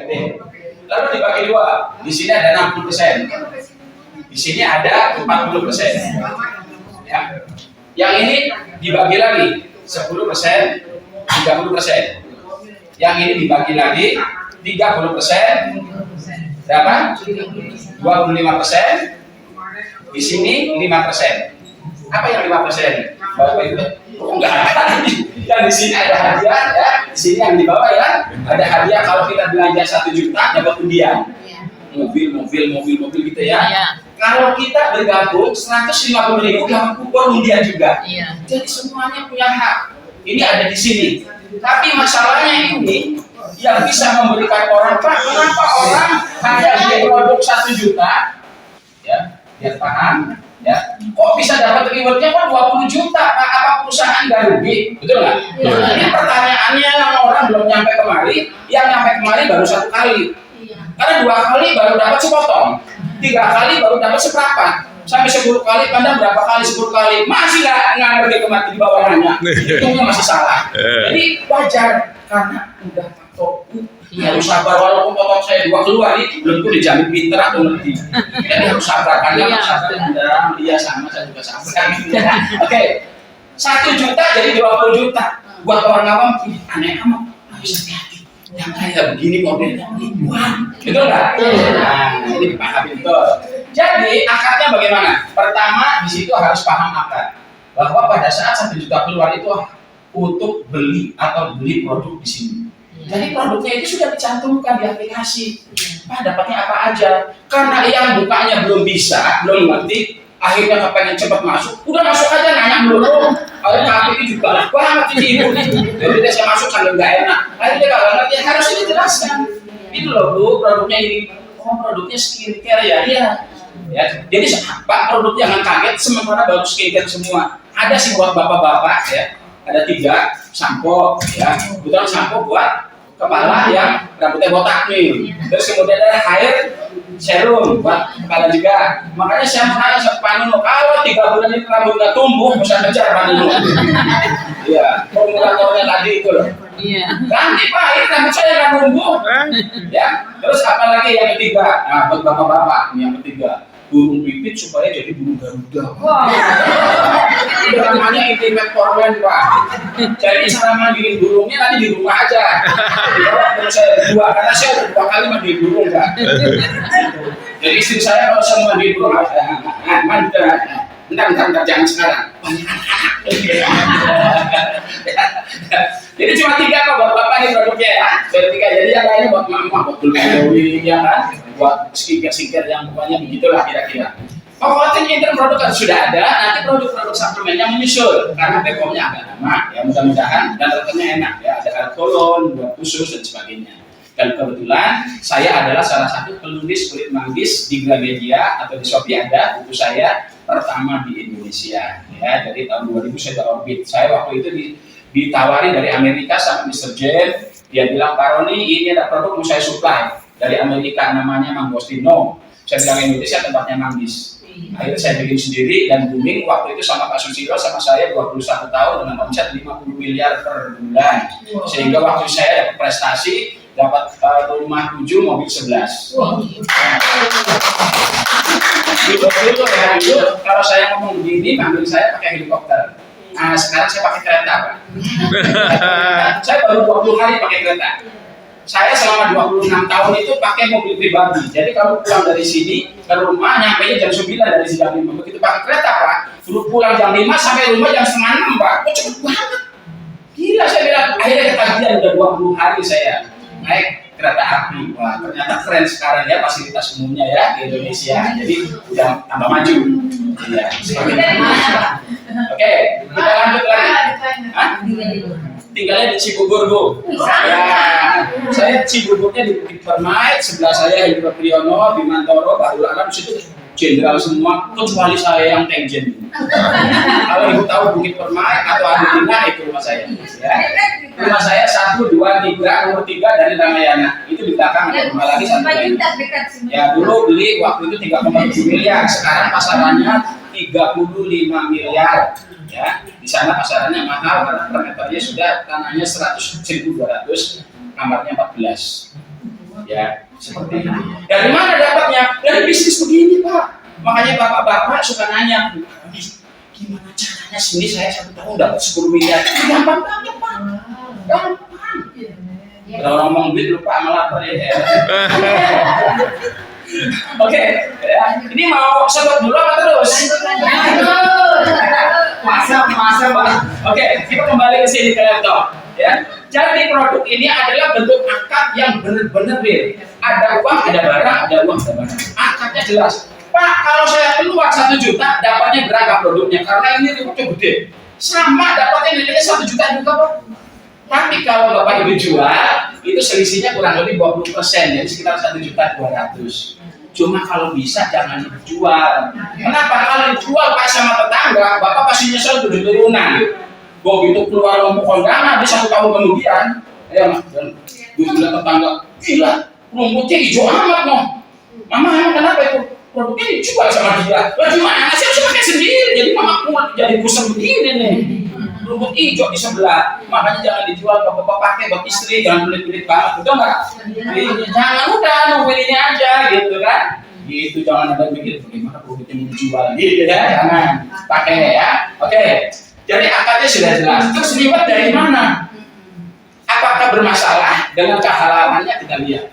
Gede. Lalu dibagi dua. Di sini ada 60%. Di sini ada 40%. Ya. Yang ini dibagi lagi 10%, 30%. Yang ini dibagi lagi 30%. Berapa? 25%. Di sini 5%. Apa yang 5%? Bapak Ibu? Oh, enggak ada. Yang di sini ada hadiah ya. Di sini yang di bawah ya ada hadiah kalau kita belanja 1 juta dapat undian. Mobil gitu ya. Kalau kita bergabung 150.000 dapat kupon undian juga. Jadi semuanya punya hak. Ini ada di sini. Tapi masalahnya ini yang bisa memberikan orang, Pak, kenapa orang hanya beli produk 1 juta? Ya, biar paham. Ya, kok bisa dapat rewardnya kan 20 juta? Pak, apa perusahaan nggak rugi? Betul nggak? Ini pertanyaannya orang belum nyampe kemari, yang nyampe kemari baru 1 kali. Karena 2 kali baru dapat sepotong, 3 kali baru dapat seperempat, sampai 10 kali, Anda berapa kali 10 kali masih nggak ngerti kemati di bawahnya, hitungnya masih salah. Jadi wajar karena udah toko. Harus sabar, walaupun potong saya 2 kali belum tentu dijamin pinter atau ngerti. Jadi harus sabar, karena sabar Anda, dia sama, saya juga sabar. Oke, 1 juta jadi 20 juta. Buat orang awam, aneh amat, harus hati-hati. Yang kayak begini modelnya ribuan, betul nggak? Nah, ini dipahami betul. Jadi akadnya bagaimana? Pertama di situ harus paham akad, bahwa pada saat 1 juta keluar itu untuk beli atau beli produk di sini. Jadi produknya itu sudah dicantumkan di aplikasi. Pak, dapatnya apa aja? Karena yang bukanya belum bisa, belum ngerti, akhirnya kepengen cepat masuk, udah masuk aja nanya belum. Akhirnya HP ini juga banget ini ibu. Jadi dia saya masuk sambil nggak enak. Akhirnya dia kalau ngerti harus ini jelaskan. Itu loh Bu, produknya ini. Oh, produknya skincare ya? Iya. Ya, jadi Pak, produknya jangan kaget, sementara baru skincare semua. Ada sih buat bapak-bapak ya. Ada 3 sampo ya. Kebetulan sampo buat kepala yang rambutnya botak nih. Terus kemudian ada hair serum buat kepala juga. Makanya saya menanya sama Pak Nino, kalau 3 bulan ini rambut nggak tumbuh, bisa kejar Pak Nino. Iya, formulatornya tadi itu loh. Ganti Pak, ini rambut saya nggak tumbuh. Ya, terus apalagi yang ketiga? Nah, buat bapak-bapak, yang ketiga, burung pipit supaya jadi burung Garuda. Itu namanya intimate formen, Pak. Jadi cara mandiin burungnya nanti di rumah aja. Kalau saya berdua, karena saya udah 2 kali mandiin burung, Pak. Jadi istri saya kalau saya mandiin burung, mandi. Bentar, jangan sekarang. Jadi cuma 3 kok buat bapak nih produknya ya. Jadi 3, jadi yang lainnya buat mama, buat glowing ya kan, buat skincare yang pokoknya begitulah kira-kira. Pokoknya intern produk kan sudah ada, nanti produk-produk suplemennya menyusul karena BPOM-nya agak lama ya, mudah-mudahan dan rasanya enak ya, ada alkolon, buat khusus dan sebagainya. Dan kebetulan saya adalah salah satu penulis kulit manggis di Gramedia atau di Shopee, ada buku saya pertama di Indonesia ya. Jadi tahun 2000 saya terorbit. Saya waktu itu ditawari dari Amerika sama Mr. Jen, dia bilang, Pak Roni, ini ada produk mau saya supply dari Amerika, namanya Mangostino. Saya bilang Indonesia tempatnya manggis. Akhirnya saya bikin sendiri dan booming waktu itu sama Pak Susilo sama saya 21 tahun dengan omset 50 miliar per bulan. Sehingga waktu saya dapat prestasi, dapat rumah 7, mobil 11. Dulu ya, dulu kalau saya ngomong begini, manggil saya pakai helikopter. Nah, sekarang saya pakai kereta, Pak. Saya baru 20 hari pakai kereta. Saya selama 26 tahun itu pakai mobil pribadi. Jadi kalau pulang dari sini ke rumah, nyampe jam 9 dari jam 5. Begitu pakai kereta, Pak, pulang jam 5 sampai rumah jam setengah 6, Pak. Kok cepet banget. Gila, saya bilang, akhirnya ketagihan udah 20 hari saya naik kereta api. Wah, ternyata keren sekarang ya fasilitas umumnya ya di Indonesia. Jadi udah tambah maju. Iya, Oke, kita lanjut lagi. Tinggalnya di Cibubur, Bu. Ya, saya Cibuburnya di Bukit Permai, sebelah saya Hendro Priyono, Bimantoro, Bahrul Alam, situ jenderal semua, kecuali saya yang tengjen. Kalau Ibu tahu Bukit Permai atau Adilina, itu rumah saya. Ya. Rumah saya 1, 2, 3, nomor 3 dari Ramayana. Itu di belakang ada rumah lagi satu lagi. Ya, dulu beli waktu itu 3,7 miliar, sekarang pasarannya 35 miliar. Ya, di sana pasarannya mahal karena per meternya sudah tanahnya 100.200, kamarnya 14. Ya, seperti itu. Dari mana dapatnya? Dari bisnis begini, Pak. Makanya bapak-bapak suka nanya, gimana caranya sini saya 1 tahun dapat 10 miliar? Gampang banget, Pak. Gampang. Kalau ngomong duit lupa melapor ya. Oke, ya. Ini mau stop dulu apa terus? Masa, Pak. Oke, kita kembali ke sini ke laptop. Ya. Jadi produk ini adalah bentuk akad yang benar-benar real. Ada uang, ada barang, ada uang, ada barang. Akadnya jelas. Pak, kalau saya keluar 1 juta, dapatnya berapa produknya? Karena ini ributnya gede. Sama dapatnya nilainya 1 juta juga, Pak. Tapi kalau Bapak Ibu jual, itu selisihnya kurang lebih 20%, jadi sekitar 1.200.000. Cuma kalau bisa jangan dijual. Kenapa? Kalau dijual Pak sama tetangga, Bapak pasti nyesel turunan. Begitu keluar ngomong kondangan, di 1 tahun kemudian, ya Mas, dan gue bilang tetangga, gila, rumputnya hijau amat, noh. Mama, emang kenapa itu? Produknya dijual sama dia. Lah gimana sih, harus pakai sendiri. Jadi mama kuat jadi kusam begini nih. Rumput hijau di sebelah. Makanya jangan dijual, bapak pakai buat istri, jangan pelit-pelit banget, betul nggak? Jangan, udah nungguin ini aja, gitu kan? Gitu, jangan ada mikir bagaimana produknya mau dijual, gitu ya, jangan pakai ya. Oke, jadi akadnya sudah jelas. Terus ribet dari mana? Apakah bermasalah dengan kehalalannya? Kita lihat.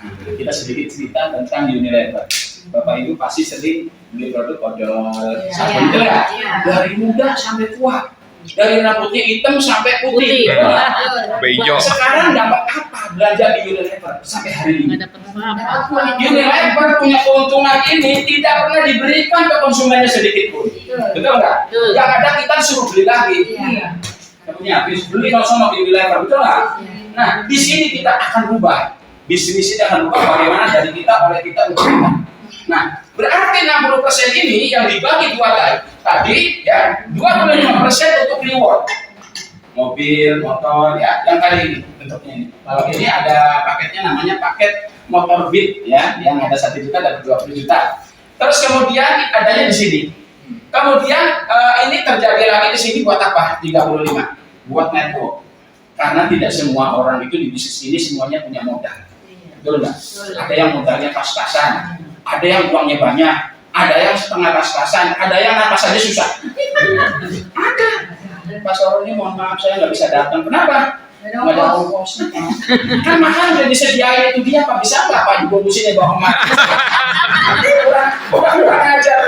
Nah, kita sedikit cerita tentang Unilever. Bapak Ibu pasti sering beli produk odol, sabun itu ya, dari muda sampai tua, dari rambutnya hitam sampai putih. Bejo. Sekarang dapat apa belanja di Unilever sampai hari ini? Unilever punya keuntungan ini tidak pernah diberikan ke konsumennya sedikit pun. Betul nggak? Yang ada kita suruh beli lagi. Kemudian habis beli kalau sama di Unilever, betul nggak? Nah, di sini kita akan rubah. Bisnis ini akan rubah bagaimana dari kita oleh kita untuk kita. Nah, berarti 60% ini yang dibagi 2 tadi ya, 25% untuk reward. Mobil, motor ya, yang kali ini bentuknya ini. Kalau ini ada paketnya namanya paket motor Beat ya, yang ada 1 juta dapat 20 juta. Terus kemudian adanya di sini. Kemudian ini terjadi lagi di sini buat apa? 35. Buat network. Karena tidak semua orang itu di bisnis ini semuanya punya modal. Betul nggak? Ada yang modalnya pas-pasan, ada yang uangnya banyak, ada yang setengah pas-pasan, ada yang napas saja susah. Ada. Pas orang ini mohon maaf saya nggak bisa datang. Kenapa? Nggak ada ongkosnya. Kan makan udah disediain itu dia, Pak, bisa nggak Pak dibungkusin bawa makan? Kurang ajar.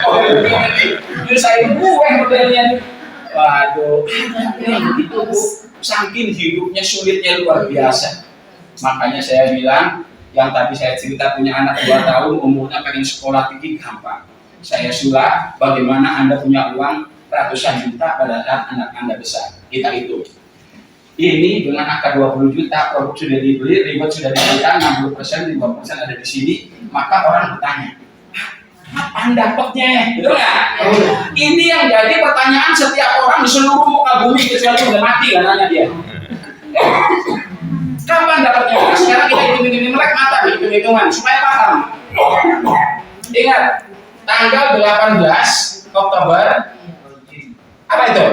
Oh ini saya gue modelnya. Waduh, itu Bu, saking hidupnya sulitnya luar biasa. Makanya saya bilang, yang tadi saya cerita punya anak 2 tahun, umurnya pengen sekolah tinggi gampang. Saya sulap bagaimana Anda punya uang ratusan juta pada saat anak Anda besar. Kita hitung. Ini dengan angka 20 juta, produk sudah dibeli, reward sudah diberikan, 60%, 50% ada di sini, maka orang bertanya, kapan dapatnya? Betul nggak? Ini yang jadi pertanyaan setiap orang di seluruh muka bumi kecuali udah mati kan nanya dia. Kapan dapatnya? Nah, sekarang kita hitung-hitung melek mata, hitung-hitungan supaya paham. Ingat, tanggal 18 Oktober apa itu?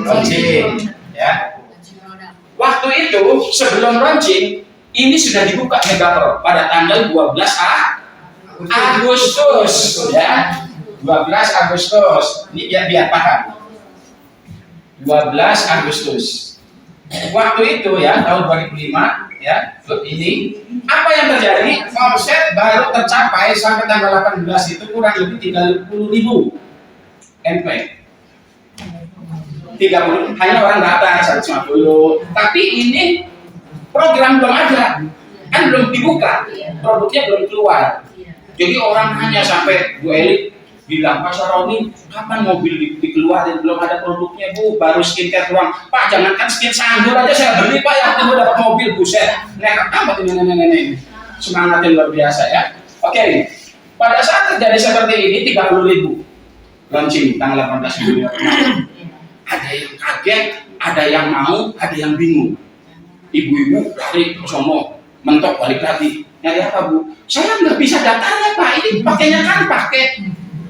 Launching. Ya. Waktu itu sebelum launching ini sudah dibuka Megapro pada tanggal 12 Agustus ya. 12 Agustus. Ini biar paham. 12 Agustus. Waktu itu ya tahun 2005 ya, ini apa yang terjadi? Omset baru tercapai sampai tanggal 18 itu kurang lebih 30.000 MP. 30 hanya orang datang 150. Tapi ini program belum ada, kan belum dibuka, produknya belum keluar. Jadi orang hanya sampai Bu Elik bilang, Pak Saroni, kapan mobil dikeluarin? Belum ada produknya Bu, baru skincare doang. Pak, jangankan skin sanggul aja saya beli Pak, yang penting dapat mobil, buset. Nekat amat ini. Semangatnya luar biasa ya. Oke, pada saat terjadi seperti ini 30.000 launching tanggal 18 Juli. Ada yang kaget, ada yang mau, ada yang bingung. Ibu-ibu dari sono mentok balik lagi. Nyari apa Bu? Saya nggak bisa daftarnya Pak, ini pakainya kan pakai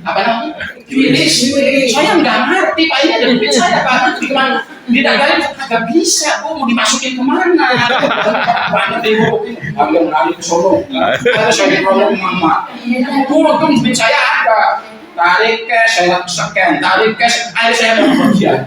apa namanya? Finish. Saya nggak ngerti Pak, ini ada duit saya Pak, gimana? Didalin nggak bisa, mau dimasukin kemana? Banyak ibu ambil ke Solo, harus saya ngomong mama. Dulu tuh duit saya ada, tarik cash, saya scan, tarik cash, akhirnya saya dapat bagian.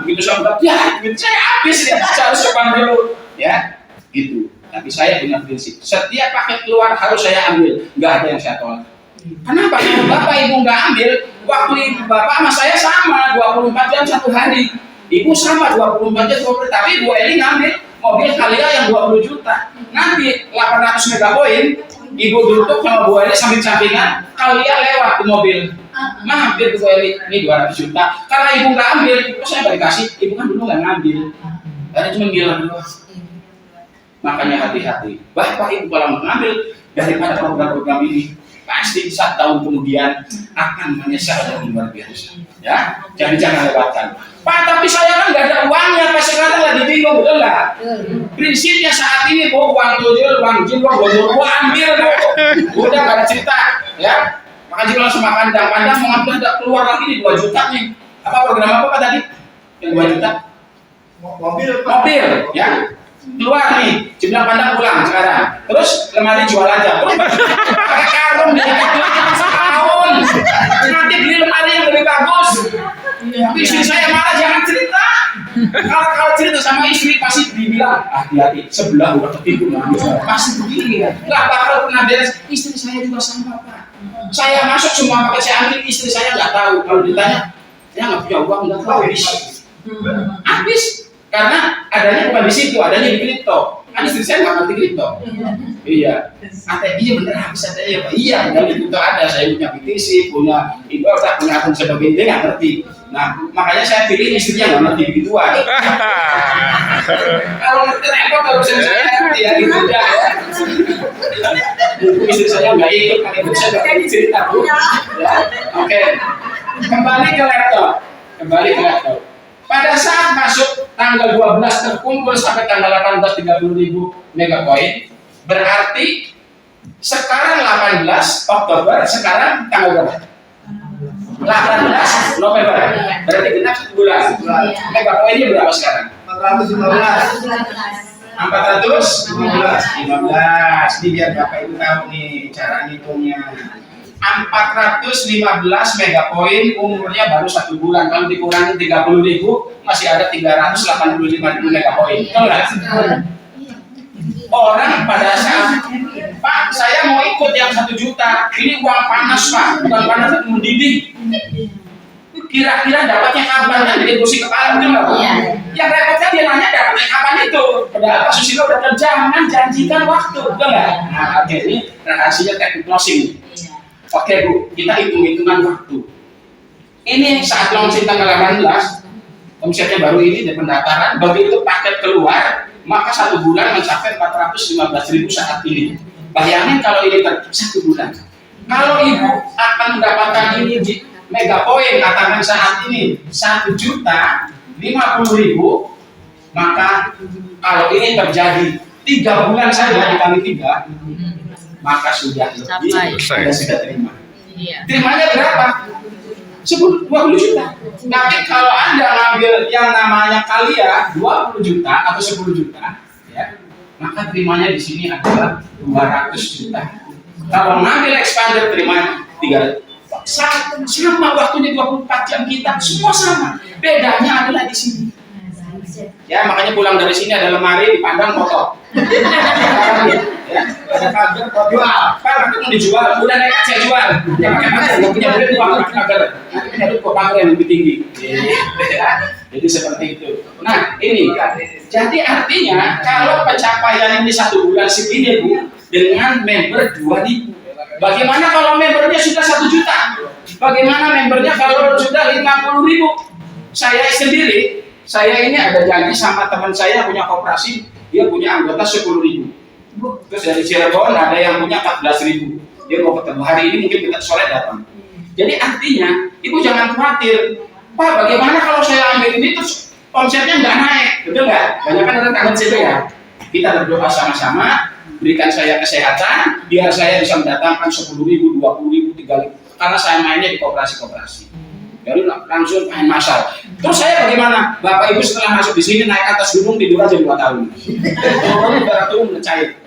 Begitu saya dapat, ya, duit saya habis ya, saya harus sepan dulu, ya, gitu. Tapi saya punya prinsip, setiap paket keluar harus saya ambil, nggak ada yang saya tolak. Kenapa? Kalau bapak ibu nggak ambil, waktu ibu bapak sama saya sama, 24 jam satu hari. Ibu sama 24 jam 20, tapi Bu Eli ngambil mobil Kalia yang 20 juta. Nanti 800 megapoin, ibu duduk sama Bu Eli samping-sampingan, Kalia lewat ke mobil. Mampir Bu Eli, ini 200 juta. Karena ibu nggak ambil, terus saya balik kasih, ibu kan dulu nggak ngambil. Karena cuma bilang doang. Makanya hati-hati. Bapak ibu kalau mengambil daripada program-program ini, pasti 1 tahun kemudian akan menyesal yang luar biasa. Ya, jadi jangan lewatkan. Pak, tapi saya kan nggak ada uangnya, pas sekarang lagi bingung, betul nggak? Prinsipnya saat ini, uang tujul, uang jin, uang gondol, gua ambil, udah nggak ada cerita, ya. Maka juga langsung pandang-pandang mau ngambil, udah keluar lagi di 2 juta nih. Apa program apa Pak tadi? Yang 2 juta? Mobil, ya. Keluar nih, jumlah pandang pulang sekarang. Terus lemari jual aja. Terus pakai karung di setahun. Nanti beli lemari yang lebih bagus. Tapi istri saya marah, jangan cerita. Kalau cerita sama istri pasti dibilang, hati-hati sebelah udah ketipu pasti begini ya. Nggak bakal pernah beres. Istri saya juga sama Pak. Saya masuk semua pakai saya ambil, istri saya nggak tahu. Kalau ditanya, saya nggak punya uang, nggak tahu. Habis. Karena adanya bukan di situ, adanya di kripto. Kan istri saya nggak ngerti kripto. Iya. Iya bener habis ada ya Pak. Iya, benar di kripto ada. Saya punya BTC, punya itu, punya akun sebagainya, nggak ngerti. Nah, makanya saya pilih istrinya nggak ngerti begituan. Kalau ngerti repot, kalau saya ngerti ya gitu aja ya. Istri saya nggak ikut, kan itu saya nggak ikut cerita Bu. Oke. Kembali ke laptop. Pada saat masuk tanggal 12 terkumpul sampai tanggal 18 30.000 megapoin, berarti sekarang 18 Oktober, sekarang tanggal berapa? 18 November. Berarti genap 1 bulan. Megapoinnya berapa sekarang? 415. Ini biar Bapak Ibu tahu nih cara ngitungnya. 415 megapoin umurnya baru 1 bulan. Kalau dikurangi 30.000 masih ada 385.000 megapoin. Betul nggak? Orang pada saat Pak, saya mau ikut yang 1 juta. Ini uang panas Pak, bukan panas itu mendidih. Kira-kira dapatnya kapan? Kan jadi pusing kepala betul nggak Pak? Yang repotnya dia nanya dapatnya kapan itu. Padahal Pak Susilo udah jangan janjikan waktu, betul nggak? Nah, oke, ini rahasianya teknik closing. Oke Bu, kita hitung-hitungan waktu. Ini saat launching tanggal 18, omsetnya baru ini di pendaftaran, begitu paket keluar, maka 1 bulan mencapai 415.000 saat ini. Bayangin kalau ini 1 bulan. Kalau Ibu akan mendapatkan ini di megapoin, katakan saat ini 1.050.000, maka kalau ini terjadi 3 bulan saja dikali 3, maka sudah lebih, sudah terima. Terimanya berapa? 20 juta. Tapi kalau Anda ngambil yang namanya Kalia 20 juta atau 10 juta, ya, maka terimanya di sini adalah 200 juta. Kalau ngambil expander terimanya 300. Sama waktunya 24 jam kita, semua sama. Bedanya adalah di sini. Ya, makanya pulang dari sini ada lemari dipandang foto. Ya, ada pagar jual. Pak, aku mau dijual, udah naik saya jual. Ya pakai pagar, nggak punya duit uang pakai pagar. Nanti punya duit kok pagar yang lebih tinggi. Ya, jadi seperti itu. Nah, ini. Jadi artinya kalau pencapaian ini 1 bulan segini Bu, dengan member 2.000. Bagaimana kalau membernya sudah 1 juta? Bagaimana membernya kalau sudah 50.000? Saya sendiri. Saya ini ada janji sama teman saya punya koperasi, dia punya anggota 10.000. Terus dari Cirebon ada yang punya 14.000. Dia mau ketemu hari ini, mungkin kita sore datang. Jadi artinya, Ibu jangan khawatir. Pak, bagaimana kalau saya ambil ini terus omsetnya nggak naik, betul nggak? Banyak kan orang tangan CB ya. Kita berdoa sama-sama, berikan saya kesehatan, biar saya bisa mendatangkan 10.000, 20.000, 3.000. Karena saya mainnya di koperasi-koperasi. baru langsung main masal. Terus saya bagaimana? Bapak Ibu setelah masuk di sini naik atas gunung tidur aja 2 tahun. Baru turun cair.